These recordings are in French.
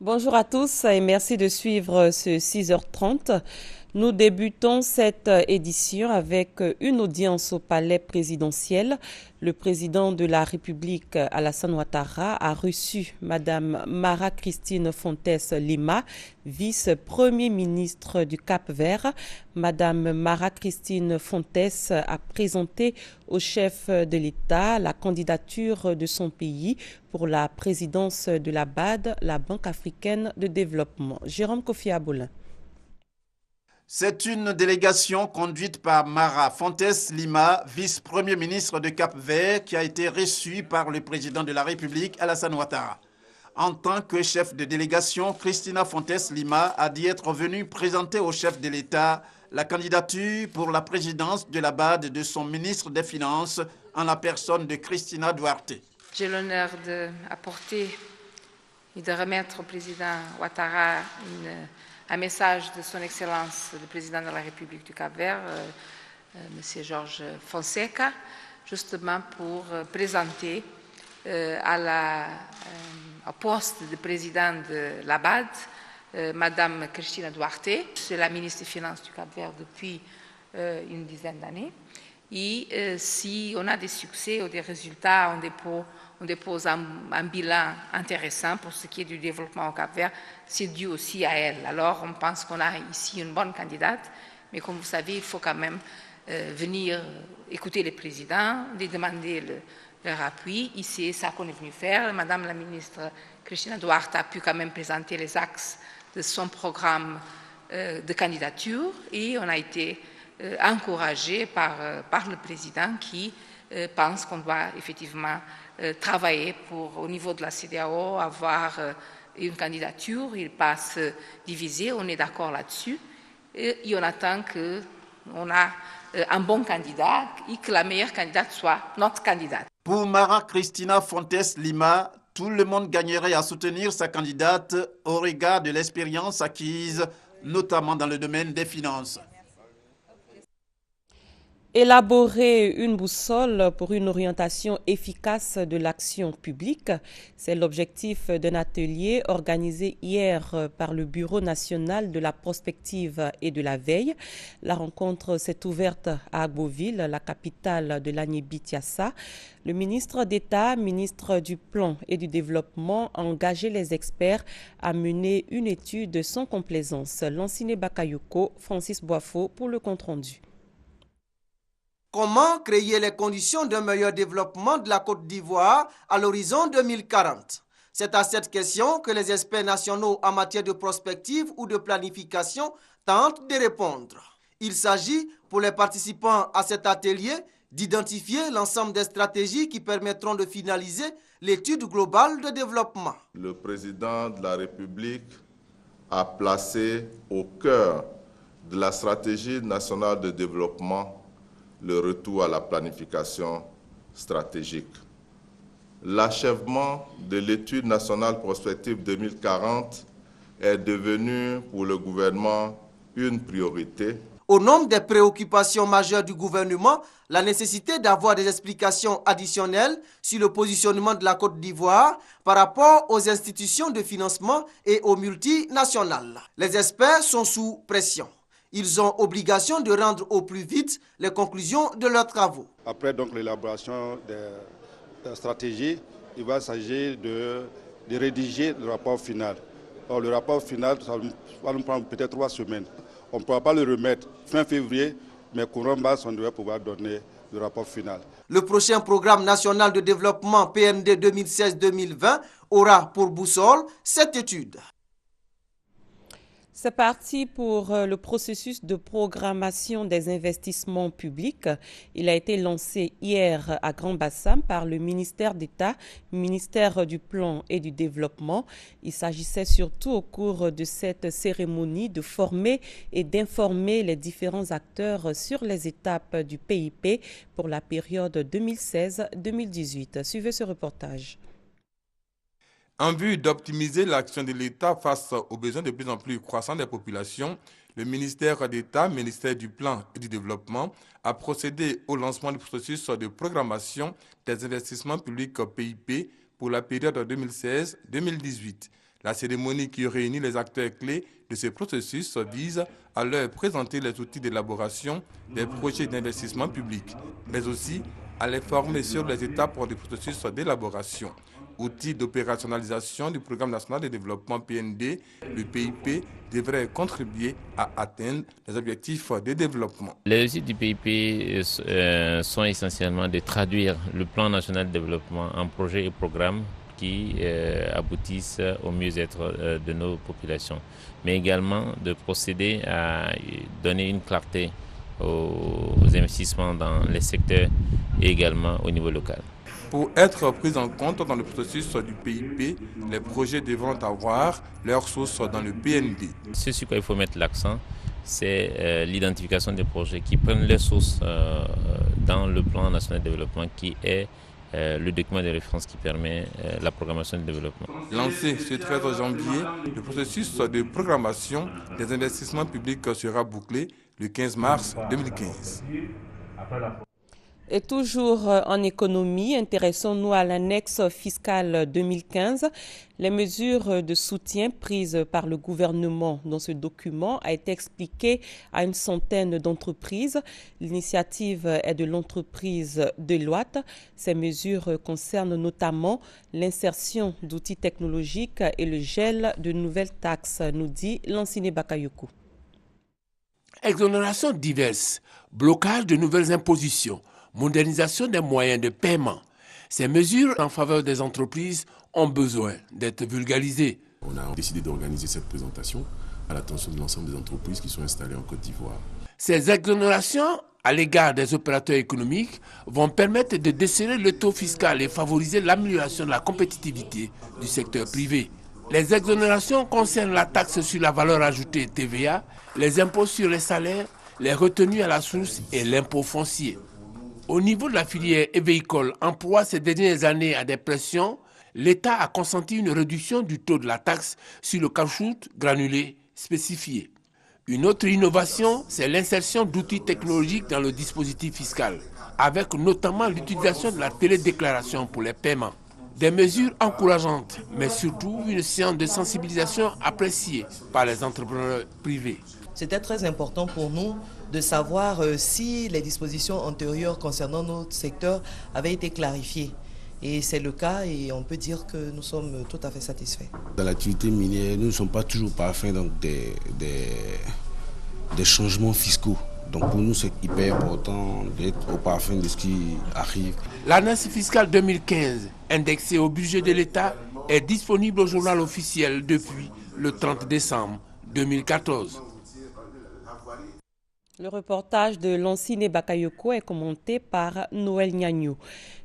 Bonjour à tous et merci de suivre ce 6h30. Nous débutons cette édition avec une audience au palais présidentiel. Le président de la République, Alassane Ouattara, a reçu Madame Mara Christine Fontes Lima, vice-premier ministre du Cap-Vert. Madame Mara Christine Fontes a présenté au chef de l'État la candidature de son pays pour la présidence de la BAD, la Banque africaine de développement. Jérôme Kofi Aboulin. C'est une délégation conduite par Mara Fontes Lima, vice-premier ministre de Cap-Vert, qui a été reçue par le président de la République, Alassane Ouattara. En tant que chef de délégation, Christina Fontes Lima a dit être venue présenter au chef de l'État la candidature pour la présidence de la BAD de son ministre des Finances en la personne de Christina Duarte. J'ai l'honneur d'apporter et de remettre au président Ouattara un message de son Excellence, le président de la République du Cap-Vert, M. Georges Fonseca, justement pour présenter au poste de président de la BAD, Madame Christina Duarte. C'est la ministre des Finances du Cap-Vert depuis une dizaine d'années. Et si on a des succès ou des résultats, on dépose un bilan intéressant pour ce qui est du développement au Cap-Vert, c'est dû aussi à elle. Alors, on pense qu'on a ici une bonne candidate, mais comme vous savez, il faut quand même venir écouter les présidents, les demander leur appui. Ici, c'est ça qu'on est venu faire. Madame la ministre Christina Duarte a pu quand même présenter les axes de son programme de candidature et on a été encouragé par le président qui pense qu'on doit effectivement travailler pour, au niveau de la CEDEAO, avoir une candidature. Il passe divisé, on est d'accord là-dessus. Et on attend qu'on a un bon candidat et que la meilleure candidate soit notre candidate. Pour Mara Christina Fontes Lima, tout le monde gagnerait à soutenir sa candidate au regard de l'expérience acquise, notamment dans le domaine des finances. Élaborer une boussole pour une orientation efficace de l'action publique, c'est l'objectif d'un atelier organisé hier par le Bureau national de la prospective et de la veille. La rencontre s'est ouverte à Agboville, la capitale de l'Agné-Biatiassa. Le ministre d'État, ministre du Plan et du Développement, a engagé les experts à mener une étude sans complaisance. Lanciné Bakayoko, Francis Boifo pour le compte-rendu. Comment créer les conditions d'un meilleur développement de la Côte d'Ivoire à l'horizon 2040? C'est à cette question que les experts nationaux en matière de prospective ou de planification tentent de répondre. Il s'agit pour les participants à cet atelier d'identifier l'ensemble des stratégies qui permettront de finaliser l'étude globale de développement. Le président de la République a placé au cœur de la stratégie nationale de développement le retour à la planification stratégique. L'achèvement de l'étude nationale prospective 2040 est devenu pour le gouvernement une priorité. Au nombre des préoccupations majeures du gouvernement, la nécessité d'avoir des explications additionnelles sur le positionnement de la Côte d'Ivoire par rapport aux institutions de financement et aux multinationales. Les experts sont sous pression. Ils ont obligation de rendre au plus vite les conclusions de leurs travaux. Après donc l'élaboration des stratégies, il va s'agir de rédiger le rapport final. Alors, le rapport final, ça va nous prendre peut-être 3 semaines. On ne pourra pas le remettre fin février, mais courant mars, on devrait pouvoir donner le rapport final. Le prochain programme national de développement PND 2016-2020 aura pour boussole cette étude. C'est parti pour le processus de programmation des investissements publics. Il a été lancé hier à Grand-Bassam par le ministère d'État, ministère du Plan et du Développement. Il s'agissait surtout au cours de cette cérémonie de former et d'informer les différents acteurs sur les étapes du PIP pour la période 2016-2018. Suivez ce reportage. En vue d'optimiser l'action de l'État face aux besoins de plus en plus croissants des populations, le ministère d'État, ministère du Plan et du Développement, a procédé au lancement du processus de programmation des investissements publics PIP pour la période 2016-2018. La cérémonie qui réunit les acteurs clés de ce processus vise à leur présenter les outils d'élaboration des projets d'investissement public, mais aussi à les former sur les étapes du processus d'élaboration. Outils d'opérationnalisation du Programme national de développement PND, le PIP devrait contribuer à atteindre les objectifs de développement. Les objectifs du PIP sont essentiellement de traduire le plan national de développement en projets et programmes qui aboutissent au mieux-être de nos populations, mais également de procéder à donner une clarté aux investissements dans les secteurs et également au niveau local. Pour être pris en compte dans le processus du PIP, les projets devront avoir leur source dans le PND. Ce sur quoi il faut mettre l'accent, c'est l'identification des projets qui prennent leur source dans le plan national de développement qui est le document de référence qui permet la programmation du développement. Lancé ce 13 janvier, le processus de programmation des investissements publics sera bouclé le 15 mars 2015. Et toujours en économie, intéressons-nous à l'annexe fiscale 2015. Les mesures de soutien prises par le gouvernement dans ce document a été expliquée à une centaine d'entreprises. L'initiative est de l'entreprise Deloitte. Ces mesures concernent notamment l'insertion d'outils technologiques et le gel de nouvelles taxes, nous dit Lansine Bakayoko. Exonérations diverses, blocage de nouvelles impositions, modernisation des moyens de paiement. Ces mesures en faveur des entreprises ont besoin d'être vulgarisées. On a décidé d'organiser cette présentation à l'attention de l'ensemble des entreprises qui sont installées en Côte d'Ivoire. Ces exonérations à l'égard des opérateurs économiques vont permettre de desserrer le taux fiscal et favoriser l'amélioration de la compétitivité du secteur privé. Les exonérations concernent la taxe sur la valeur ajoutée TVA, les impôts sur les salaires, les retenues à la source et l'impôt foncier. Au niveau de la filière véhicole en proie ces dernières années à des pressions, l'État a consenti une réduction du taux de la taxe sur le caoutchouc granulé spécifié. Une autre innovation, c'est l'insertion d'outils technologiques dans le dispositif fiscal, avec notamment l'utilisation de la télédéclaration pour les paiements. Des mesures encourageantes, mais surtout une séance de sensibilisation appréciée par les entrepreneurs privés. C'était très important pour nous de savoir si les dispositions antérieures concernant notre secteur avaient été clarifiées. Et c'est le cas et on peut dire que nous sommes tout à fait satisfaits. Dans l'activité minière, nous ne sommes pas toujours parfaits donc des changements fiscaux. Donc pour nous, c'est hyper important d'être au parfum de ce qui arrive. L'annonce fiscale 2015, indexée au budget de l'État, est disponible au journal officiel depuis le 30 décembre 2014. Le reportage de Lansine Bakayoko est commenté par Noël Gnagno.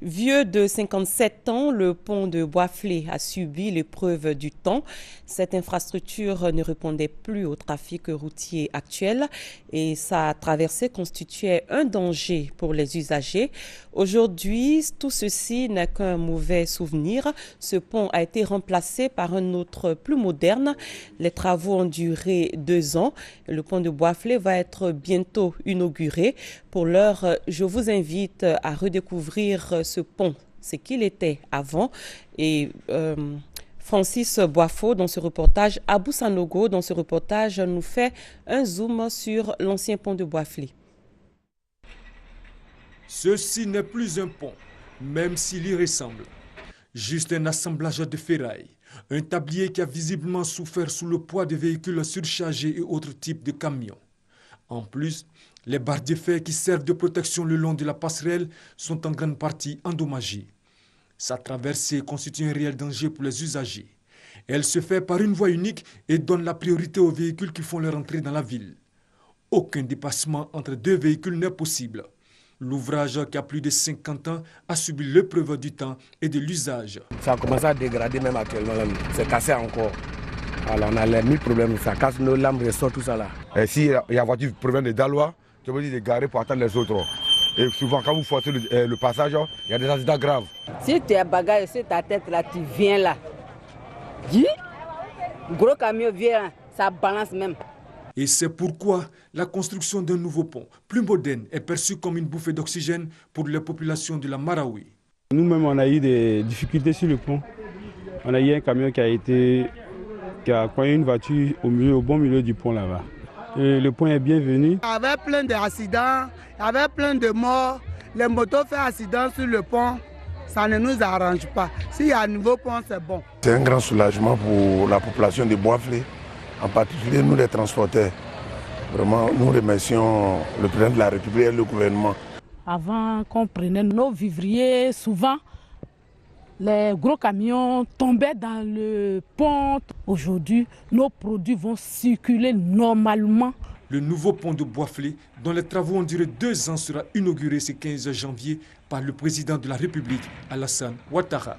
Vieux de 57 ans, le pont de Boisflé a subi l'épreuve du temps. Cette infrastructure ne répondait plus au trafic routier actuel et sa traversée constituait un danger pour les usagers. Aujourd'hui, tout ceci n'est qu'un mauvais souvenir. Ce pont a été remplacé par un autre plus moderne. Les travaux ont duré 2 ans. Le pont de Boisflé va être bientôt inauguré. Pour l'heure, je vous invite à redécouvrir ce pont, ce qu'il était avant. Et Francis Boifo, dans ce reportage, Abou Sanogo, dans ce reportage, nous fait un zoom sur l'ancien pont de Boisflé. Ceci n'est plus un pont, même s'il y ressemble. Juste un assemblage de ferraille. Un tablier qui a visiblement souffert sous le poids de véhicules surchargés et autres types de camions. En plus, les barres de fer qui servent de protection le long de la passerelle sont en grande partie endommagées. Sa traversée constitue un réel danger pour les usagers. Elle se fait par une voie unique et donne la priorité aux véhicules qui font leur entrée dans la ville. Aucun dépassement entre 2 véhicules n'est possible. L'ouvrage, qui a plus de 50 ans, a subi l'épreuve du temps et de l'usage. Ça a commencé à dégrader même actuellement, c'est cassé encore. Alors on a les 1000 problèmes, ça casse nos lampes, ressort tout ça là. Et si il y a voiture problème de Dalois, tu veux dire de garer pour attendre les autres. Et souvent quand vous forcez le passage, il y a des accidents graves. Si tu es bagarre sur ta tête là, tu viens là. Dis, gros camion vient, ça balance même. Et c'est pourquoi la construction d'un nouveau pont plus moderne est perçue comme une bouffée d'oxygène pour les populations de la Marawi. Nous-mêmes, on a eu des difficultés sur le pont. On a eu un camion qui a été qui a croisé une voiture au bon milieu du pont là-bas. Le pont est bienvenu. Il y avait plein d'accidents, il y avait plein de morts. Les motos font accident sur le pont, ça ne nous arrange pas. S'il y a un nouveau pont, c'est bon. C'est un grand soulagement pour la population de Boisflé, en particulier nous les transporteurs. Vraiment, nous remercions le président de la République et le gouvernement. Avant qu'on prenait nos vivriers, souvent, les gros camions tombaient dans le pont. Aujourd'hui, nos produits vont circuler normalement. Le nouveau pont de Boisflé, dont les travaux ont duré 2 ans, sera inauguré ce 15 janvier par le président de la République, Alassane Ouattara.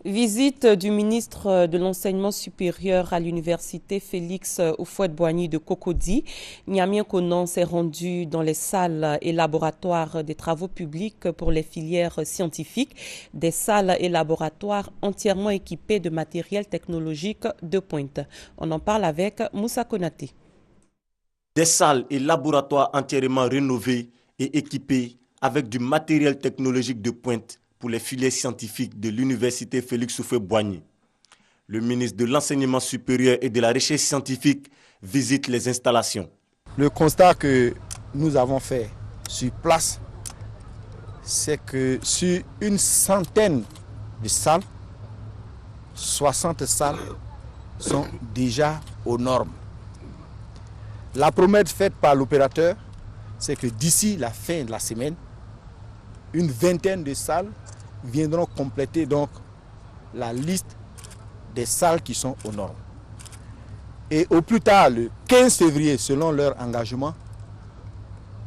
Visite du ministre de l'Enseignement supérieur à l'université Félix Houphouët-Boigny de Cocody. Niamien Konan s'est rendu dans les salles et laboratoires des travaux publics pour les filières scientifiques, des salles et laboratoires entièrement équipés de matériel technologique de pointe. On en parle avec Moussa Konaté. Des salles et laboratoires entièrement rénovés et équipés avec du matériel technologique de pointe pour les filières scientifiques de l'université Félix Houphouët-Boigny. Le ministre de l'Enseignement supérieur et de la Recherche scientifique visite les installations. Le constat que nous avons fait sur place, c'est que sur une centaine de salles, 60 salles sont déjà aux normes. La promesse faite par l'opérateur, c'est que d'ici la fin de la semaine, une vingtaine de salles viendront compléter donc la liste des salles qui sont aux normes. Et au plus tard, le 15 février, selon leur engagement,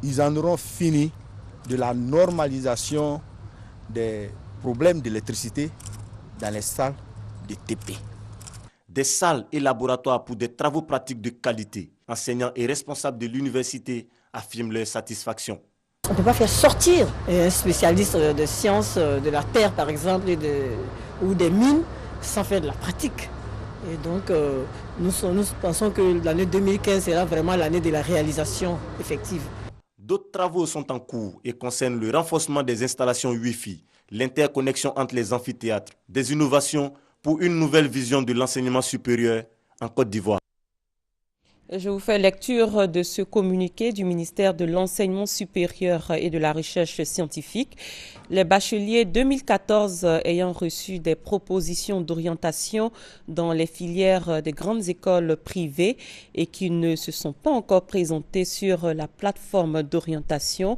ils en auront fini de la normalisation des problèmes d'électricité dans les salles de TP. Des salles et laboratoires pour des travaux pratiques de qualité. Enseignants et responsables de l'université affirment leur satisfaction. On ne peut pas faire sortir un spécialiste de sciences de la terre, par exemple, ou des mines, sans faire de la pratique. Et donc, nous pensons que l'année 2015 sera vraiment l'année de la réalisation effective. D'autres travaux sont en cours et concernent le renforcement des installations Wi-Fi, l'interconnexion entre les amphithéâtres, des innovations pour une nouvelle vision de l'enseignement supérieur en Côte d'Ivoire. Je vous fais lecture de ce communiqué du ministère de l'Enseignement supérieur et de la Recherche scientifique. Les bacheliers 2014 ayant reçu des propositions d'orientation dans les filières des grandes écoles privées et qui ne se sont pas encore présentés sur la plateforme d'orientation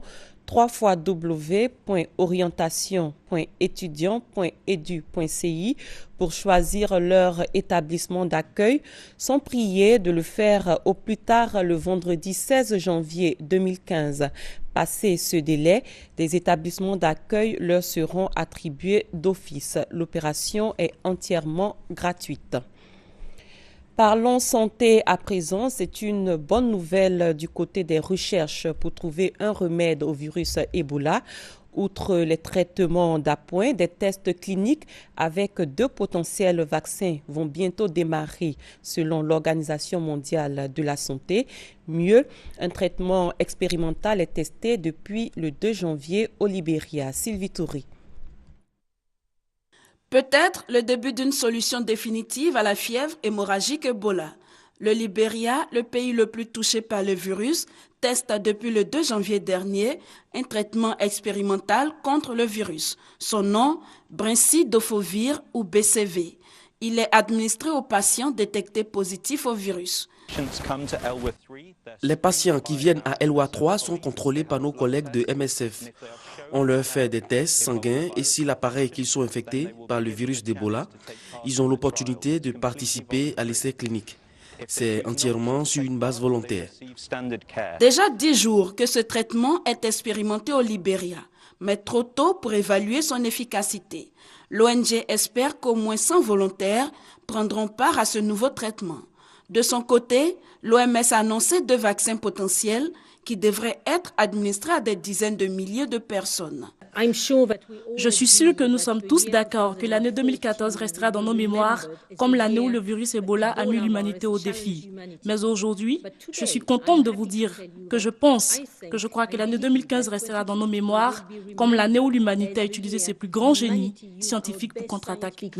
www.orientation.étudiant.edu.ci pour choisir leur établissement d'accueil sont priés de le faire au plus tard le vendredi 16 janvier 2015. Passé ce délai, des établissements d'accueil leur seront attribués d'office. L'opération est entièrement gratuite. Parlons santé à présent. C'est une bonne nouvelle du côté des recherches pour trouver un remède au virus Ebola. Outre les traitements d'appoint, des tests cliniques avec 2 potentiels vaccins vont bientôt démarrer selon l'Organisation mondiale de la santé. Mieux, un traitement expérimental est testé depuis le 2 janvier au Libéria. Sylvie Toury. Peut-être le début d'une solution définitive à la fièvre hémorragique Ebola. Le Libéria, le pays le plus touché par le virus, teste depuis le 2 janvier dernier un traitement expérimental contre le virus. Son nom, Brincidofovir ou BCV. Il est administré aux patients détectés positifs au virus. Les patients qui viennent à Elwa 3 sont contrôlés par nos collègues de MSF. On leur fait des tests sanguins et s'il apparaît qu'ils sont infectés par le virus d'Ebola, ils ont l'opportunité de participer à l'essai clinique. C'est entièrement sur une base volontaire. Déjà 10 jours que ce traitement est expérimenté au Libéria, mais trop tôt pour évaluer son efficacité. L'ONG espère qu'au moins 100 volontaires prendront part à ce nouveau traitement. De son côté, l'OMS a annoncé 2 vaccins potentiels qui devraient être administrés à des dizaines de milliers de personnes. Je suis sûre que nous sommes tous d'accord que l'année 2014 restera dans nos mémoires comme l'année où le virus Ebola a mis l'humanité au défi. Mais aujourd'hui, je suis contente de vous dire que je crois que l'année 2015 restera dans nos mémoires comme l'année où l'humanité a utilisé ses plus grands génies scientifiques pour contre-attaquer.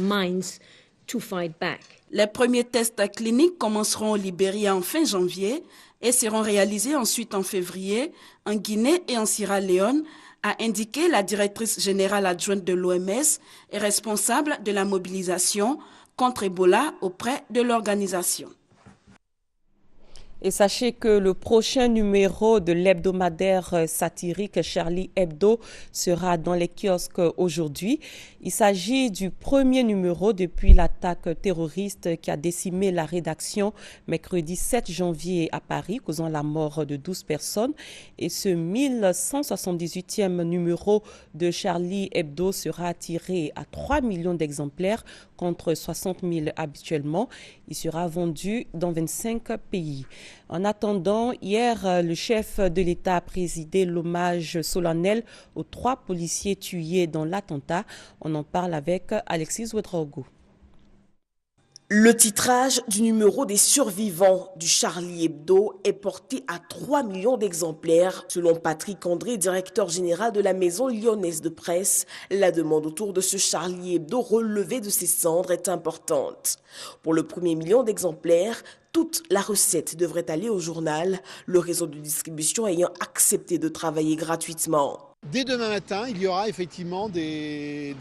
Les premiers tests cliniques commenceront au Libéria en fin janvier et seront réalisés ensuite en février en Guinée et en Sierra Leone, a indiqué la directrice générale adjointe de l'OMS et responsable de la mobilisation contre Ebola auprès de l'organisation. Et sachez que le prochain numéro de l'hebdomadaire satirique Charlie Hebdo sera dans les kiosques aujourd'hui. Il s'agit du premier numéro depuis l'attaque terroriste qui a décimé la rédaction mercredi 7 janvier à Paris, causant la mort de 12 personnes. Et ce 1178e numéro de Charlie Hebdo sera tiré à 3 millions d'exemplaires contre 60 000 habituellement. Il sera vendu dans 25 pays. En attendant, hier, le chef de l'État a présidé l'hommage solennel aux 3 policiers tués dans l'attentat. On en parle avec Alexis Ouedraogo. Le titrage du numéro des survivants du Charlie Hebdo est porté à 3 millions d'exemplaires. Selon Patrick André, directeur général de la maison lyonnaise de presse, la demande autour de ce Charlie Hebdo relevé de ses cendres est importante. Pour le premier million d'exemplaires, toute la recette devrait aller au journal, le réseau de distribution ayant accepté de travailler gratuitement. Dès demain matin, il y aura effectivement des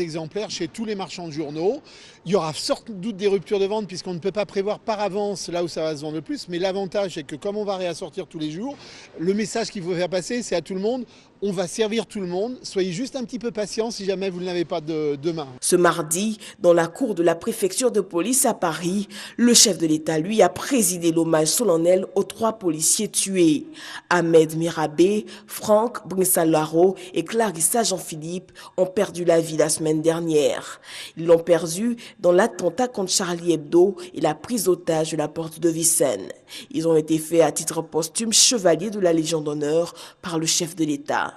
exemplaires chez tous les marchands de journaux. Il y aura sans doute des ruptures de vente puisqu'on ne peut pas prévoir par avance là où ça va se vendre le plus. Mais l'avantage, c'est que comme on va réassortir tous les jours, le message qu'il faut faire passer, c'est à tout le monde. On va servir tout le monde. Soyez juste un petit peu patient si jamais vous ne l'avez pas demain. Ce mardi, dans la cour de la préfecture de police à Paris, le chef de l'État, lui, a présidé l'hommage solennel aux 3 policiers tués. Ahmed Mirabé, Franck Brinsalaro et Clarissa Jean-Philippe ont perdu la vie la semaine dernière. Ils l'ont perdu dans l'attentat contre Charlie Hebdo et la prise d'otage de la porte de Vincennes. Ils ont été faits à titre posthume chevaliers de la Légion d'honneur par le chef de l'État.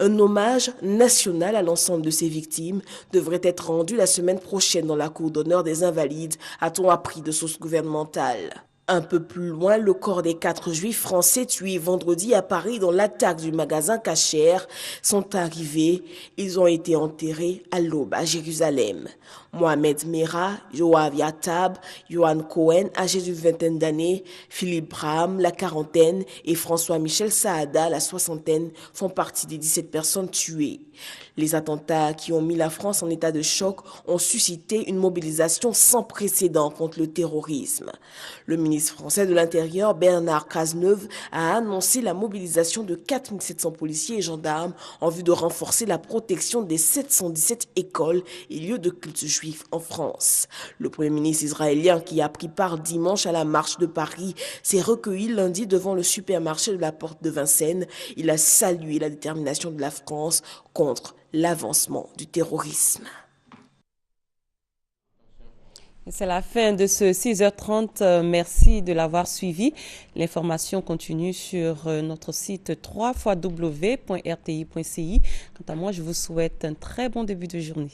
Un hommage national à l'ensemble de ces victimes devrait être rendu la semaine prochaine dans la cour d'honneur des Invalides, a-t-on appris de sources gouvernementales. Un peu plus loin, le corps des 4 juifs français tués vendredi à Paris dans l'attaque du magasin Cacher sont arrivés. Ils ont été enterrés à l'aube à Jérusalem. Mohamed Merah, Yoav Yatab, Johan Cohen, âgé d'une vingtaine d'années, Philippe Braham, la quarantaine, et François-Michel Saada, la soixantaine, font partie des 17 personnes tuées. Les attentats qui ont mis la France en état de choc ont suscité une mobilisation sans précédent contre le terrorisme. Le ministre français de l'Intérieur, Bernard Cazeneuve, a annoncé la mobilisation de 4 700 policiers et gendarmes en vue de renforcer la protection des 717 écoles et lieux de culte juifs en France. Le Premier ministre israélien, qui a pris part dimanche à la marche de Paris, s'est recueilli lundi devant le supermarché de la Porte de Vincennes. Il a salué la détermination de la France contre l'avancement du terrorisme. C'est la fin de ce 6h30. Merci de l'avoir suivi. L'information continue sur notre site www.rti.ci. Quant à moi, je vous souhaite un très bon début de journée.